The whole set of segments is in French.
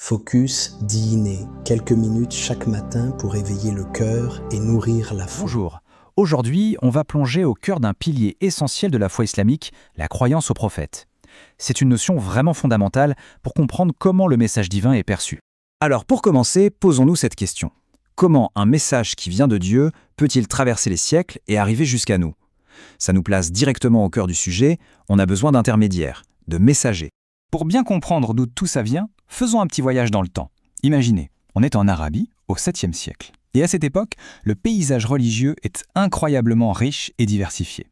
Focus Dîner, quelques minutes chaque matin pour éveiller le cœur et nourrir la foi. Bonjour. Aujourd'hui, on va plonger au cœur d'un pilier essentiel de la foi islamique, la croyance au prophète. C'est une notion vraiment fondamentale pour comprendre comment le message divin est perçu. Alors pour commencer, posons-nous cette question. Comment un message qui vient de Dieu peut-il traverser les siècles et arriver jusqu'à nous? Ça nous place directement au cœur du sujet, on a besoin d'intermédiaires, de messagers. Pour bien comprendre d'où tout ça vient, faisons un petit voyage dans le temps. Imaginez, on est en Arabie, au 7e siècle. Et à cette époque, le paysage religieux est incroyablement riche et diversifié.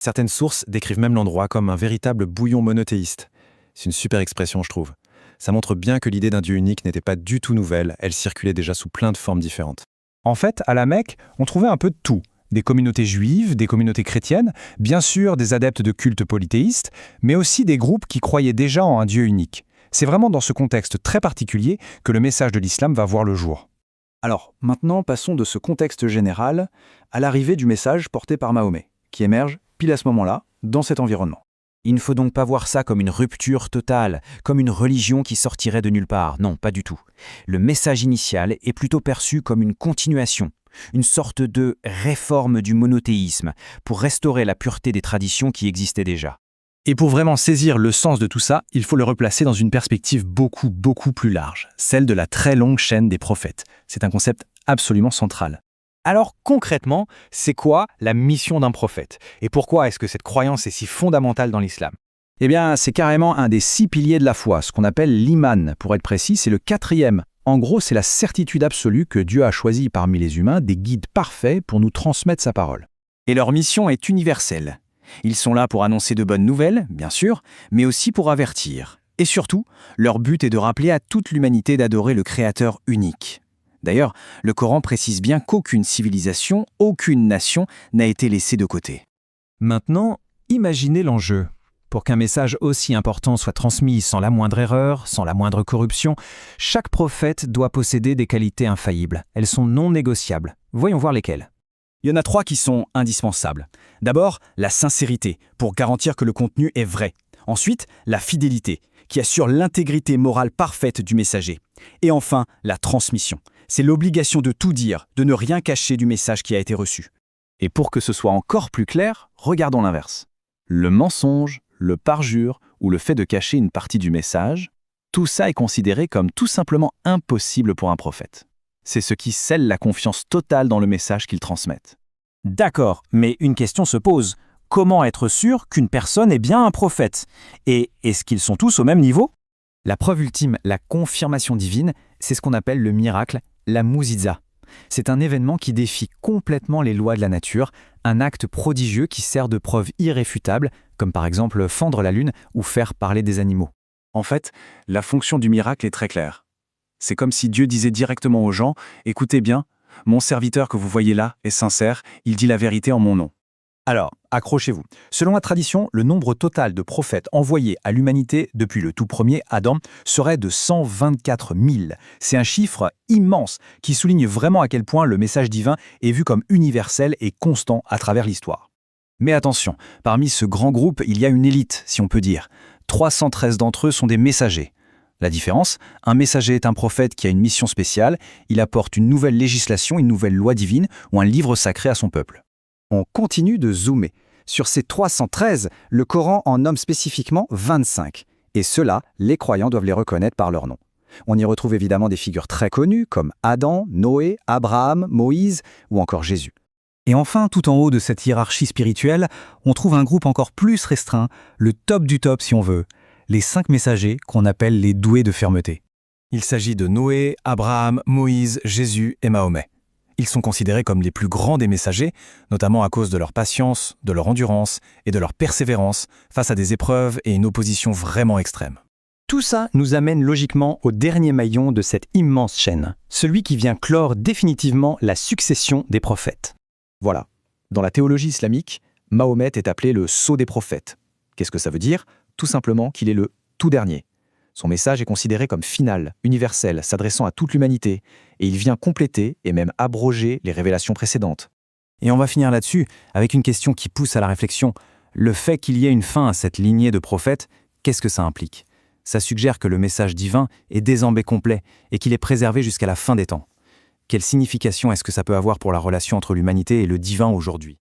Certaines sources décrivent même l'endroit comme un véritable bouillon monothéiste. C'est une super expression, je trouve. Ça montre bien que l'idée d'un Dieu unique n'était pas du tout nouvelle, elle circulait déjà sous plein de formes différentes. En fait, à la Mecque, on trouvait un peu de tout. Des communautés juives, des communautés chrétiennes, bien sûr des adeptes de cultes polythéistes, mais aussi des groupes qui croyaient déjà en un Dieu unique. C'est vraiment dans ce contexte très particulier que le message de l'islam va voir le jour. Alors, maintenant, passons de ce contexte général à l'arrivée du message porté par Mahomet, qui émerge pile à ce moment-là, dans cet environnement. Il ne faut donc pas voir ça comme une rupture totale, comme une religion qui sortirait de nulle part. Non, pas du tout. Le message initial est plutôt perçu comme une continuation, une sorte de réforme du monothéisme, pour restaurer la pureté des traditions qui existaient déjà. Et pour vraiment saisir le sens de tout ça, il faut le replacer dans une perspective beaucoup plus large, celle de la très longue chaîne des prophètes. C'est un concept absolument central. Alors concrètement, c'est quoi la mission d'un prophète? Et pourquoi est-ce que cette croyance est si fondamentale dans l'islam? Eh bien, c'est carrément un des 6 piliers de la foi, ce qu'on appelle l'iman. Pour être précis, c'est le 4e. En gros, c'est la certitude absolue que Dieu a choisi parmi les humains des guides parfaits pour nous transmettre sa parole. Et leur mission est universelle. Ils sont là pour annoncer de bonnes nouvelles, bien sûr, mais aussi pour avertir. Et surtout, leur but est de rappeler à toute l'humanité d'adorer le Créateur unique. D'ailleurs, le Coran précise bien qu'aucune civilisation, aucune nation n'a été laissée de côté. Maintenant, imaginez l'enjeu. Pour qu'un message aussi important soit transmis sans la moindre erreur, sans la moindre corruption, chaque prophète doit posséder des qualités infaillibles. Elles sont non négociables. Voyons voir lesquelles. Il y en a 3 qui sont indispensables. D'abord, la sincérité, pour garantir que le contenu est vrai. Ensuite, la fidélité, qui assure l'intégrité morale parfaite du messager. Et enfin, la transmission. C'est l'obligation de tout dire, de ne rien cacher du message qui a été reçu. Et pour que ce soit encore plus clair, regardons l'inverse. Le mensonge, le parjure ou le fait de cacher une partie du message, tout ça est considéré comme tout simplement impossible pour un prophète. C'est ce qui scelle la confiance totale dans le message qu'ils transmettent. D'accord, mais une question se pose. Comment être sûr qu'une personne est bien un prophète? Et est-ce qu'ils sont tous au même niveau? La preuve ultime, la confirmation divine, c'est ce qu'on appelle le miracle, la mouziza. C'est un événement qui défie complètement les lois de la nature, un acte prodigieux qui sert de preuve irréfutable, comme par exemple fendre la lune ou faire parler des animaux. En fait, la fonction du miracle est très claire. C'est comme si Dieu disait directement aux gens « Écoutez bien, mon serviteur que vous voyez là est sincère, il dit la vérité en mon nom. » Alors, accrochez-vous. Selon la tradition, le nombre total de prophètes envoyés à l'humanité depuis le tout premier Adam serait de 124 000. C'est un chiffre immense qui souligne vraiment à quel point le message divin est vu comme universel et constant à travers l'histoire. Mais attention, parmi ce grand groupe, il y a une élite, si on peut dire. 313 d'entre eux sont des messagers. La différence, un messager est un prophète qui a une mission spéciale, il apporte une nouvelle législation, une nouvelle loi divine ou un livre sacré à son peuple. On continue de zoomer. Sur ces 313, le Coran en nomme spécifiquement 25. Et ceux-là, les croyants doivent les reconnaître par leur nom. On y retrouve évidemment des figures très connues comme Adam, Noé, Abraham, Moïse ou encore Jésus. Et enfin, tout en haut de cette hiérarchie spirituelle, on trouve un groupe encore plus restreint, le top du top si on veut, les 5 messagers qu'on appelle les doués de fermeté. Il s'agit de Noé, Abraham, Moïse, Jésus et Mahomet. Ils sont considérés comme les plus grands des messagers, notamment à cause de leur patience, de leur endurance et de leur persévérance face à des épreuves et une opposition vraiment extrême. Tout ça nous amène logiquement au dernier maillon de cette immense chaîne, celui qui vient clore définitivement la succession des prophètes. Voilà, dans la théologie islamique, Mahomet est appelé le sceau des prophètes. Qu'est-ce que ça veut dire? Tout simplement qu'il est le tout dernier. Son message est considéré comme final, universel, s'adressant à toute l'humanité, et il vient compléter et même abroger les révélations précédentes. Et on va finir là-dessus avec une question qui pousse à la réflexion. Le fait qu'il y ait une fin à cette lignée de prophètes, qu'est-ce que ça implique? Ça suggère que le message divin est désormais complet et qu'il est préservé jusqu'à la fin des temps. Quelle signification est-ce que ça peut avoir pour la relation entre l'humanité et le divin aujourd'hui ?